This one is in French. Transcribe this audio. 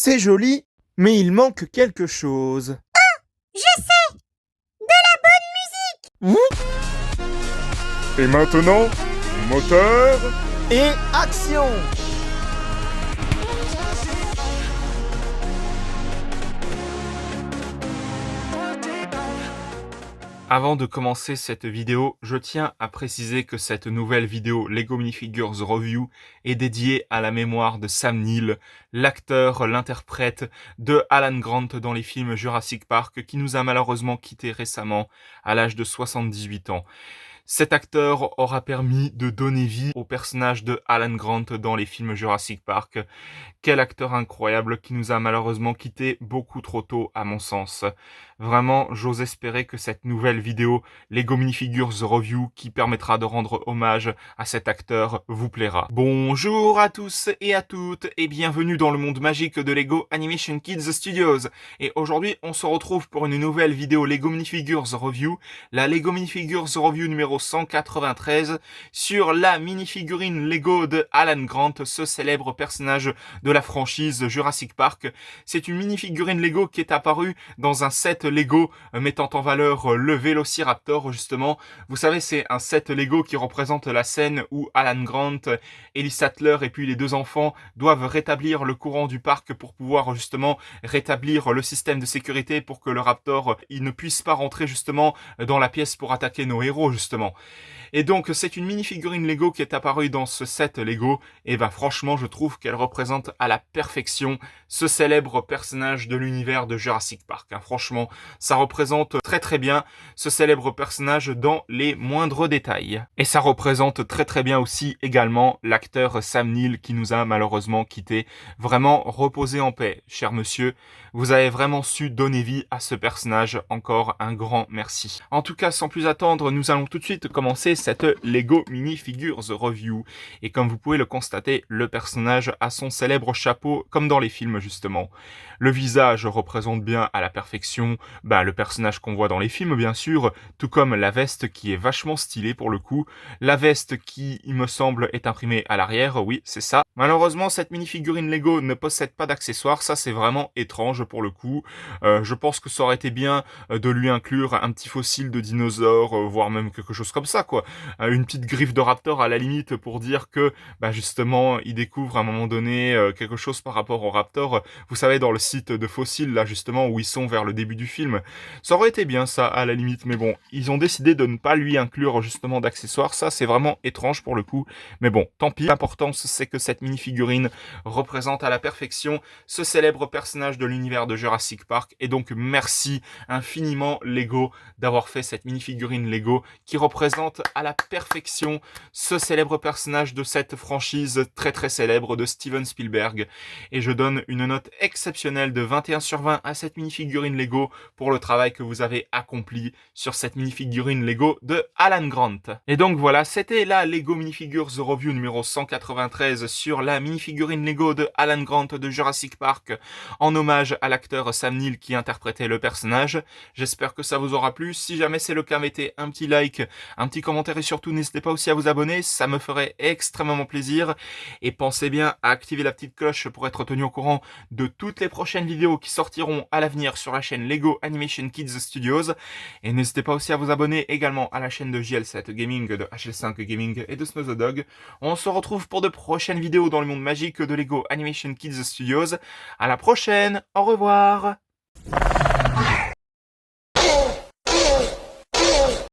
C'est joli, mais il manque quelque chose. Je sais! De la bonne musique! Et maintenant, moteur. Et action! Avant de commencer cette vidéo, je tiens à préciser que cette nouvelle vidéo LEGO Minifigures Review est dédiée à la mémoire de Sam Neill, l'acteur, l'interprète de Alan Grant dans les films Jurassic Park, qui nous a malheureusement quittés récemment à l'âge de 78 ans. Cet acteur aura permis de donner vie au personnage de Alan Grant dans les films Jurassic Park. Quel acteur incroyable qui nous a malheureusement quittés beaucoup trop tôt à mon sens. Vraiment, j'ose espérer que cette nouvelle vidéo LEGO Minifigures Review qui permettra de rendre hommage à cet acteur vous plaira. Bonjour à tous et à toutes et bienvenue dans le monde magique de LEGO Animation Kids Studios. Et aujourd'hui, on se retrouve pour une nouvelle vidéo LEGO Minifigures Review, la LEGO Minifigures Review numéro 193 sur la minifigurine LEGO de Alan Grant, ce célèbre personnage de la franchise Jurassic Park. C'est une minifigurine Lego qui est apparue dans un set Lego mettant en valeur le Vélociraptor justement. Vous savez, c'est un set Lego qui représente la scène où Alan Grant, Ellie Sattler et puis les deux enfants doivent rétablir le courant du parc pour pouvoir justement rétablir le système de sécurité pour que le Raptor il ne puisse pas rentrer justement dans la pièce pour attaquer nos héros justement. Et donc c'est une minifigurine Lego qui est apparue dans ce set Lego, et ben franchement je trouve qu'elle représente à la perfection ce célèbre personnage de l'univers de Jurassic Park. Franchement, ça représente très très bien ce célèbre personnage dans les moindres détails. Et ça représente très très bien aussi également l'acteur Sam Neill qui nous a malheureusement quittés. Vraiment, reposez en paix, cher monsieur. Vous avez vraiment su donner vie à ce personnage. Encore un grand merci. En tout cas, sans plus attendre, nous allons tout de suite commencer cette LEGO Minifigures Review. Et comme vous pouvez le constater, le personnage a son célèbre chapeau, comme dans les films justement. Le visage représente bien à la perfection le personnage qu'on voit dans les films bien sûr, tout comme la veste qui est vachement stylée pour le coup. La veste qui, il me semble, est imprimée à l'arrière, oui, c'est ça. Malheureusement, cette minifigurine Lego ne possède pas d'accessoires, ça c'est vraiment étrange pour le coup. Je pense que ça aurait été bien de lui inclure un petit fossile de dinosaure, voire même quelque chose comme ça, quoi. Une petite griffe de raptor à la limite pour dire que, justement, il découvre à un moment donné quelque chose par rapport au raptor. Vous savez, dans le site de fossiles, là, justement, où ils sont vers le début du film. Ça aurait été bien, ça, à la limite, mais bon, ils ont décidé de ne pas lui inclure, justement, d'accessoires. Ça, c'est vraiment étrange pour le coup. Mais bon, tant pis. L'important, c'est que cette minifigurine représente à la perfection ce célèbre personnage de l'univers de Jurassic Park. Et donc, merci infiniment, Lego, d'avoir fait cette minifigurine Lego qui représente à la perfection ce célèbre personnage de cette franchise très très célèbre de Steven Spielberg. Et je donne une note exceptionnelle de 21 sur 20 à cette minifigurine Lego pour le travail que vous avez accompli sur cette minifigurine Lego de Alan Grant. Et donc voilà, c'était la LEGO Minifigures Review numéro 193 sur la minifigurine Lego de Alan Grant de Jurassic Park en hommage à l'acteur Sam Neill qui interprétait le personnage. J'espère que ça vous aura plu. Si jamais c'est le cas, mettez un petit like, un petit commentaire et surtout n'hésitez pas aussi à vous abonner, ça me ferait extrêmement plaisir. Et pensez bien à activer la petite cloche pour être tenu au courant de toutes les prochaines vidéos qui sortiront à l'avenir sur la chaîne LEGO Animation Kids Studios. Et n'hésitez pas aussi à vous abonner également à la chaîne de JL7 Gaming, de HL5 Gaming et de Snow the Dog. On se retrouve pour de prochaines vidéos dans le monde magique de LEGO Animation Kids Studios. À la prochaine, au revoir!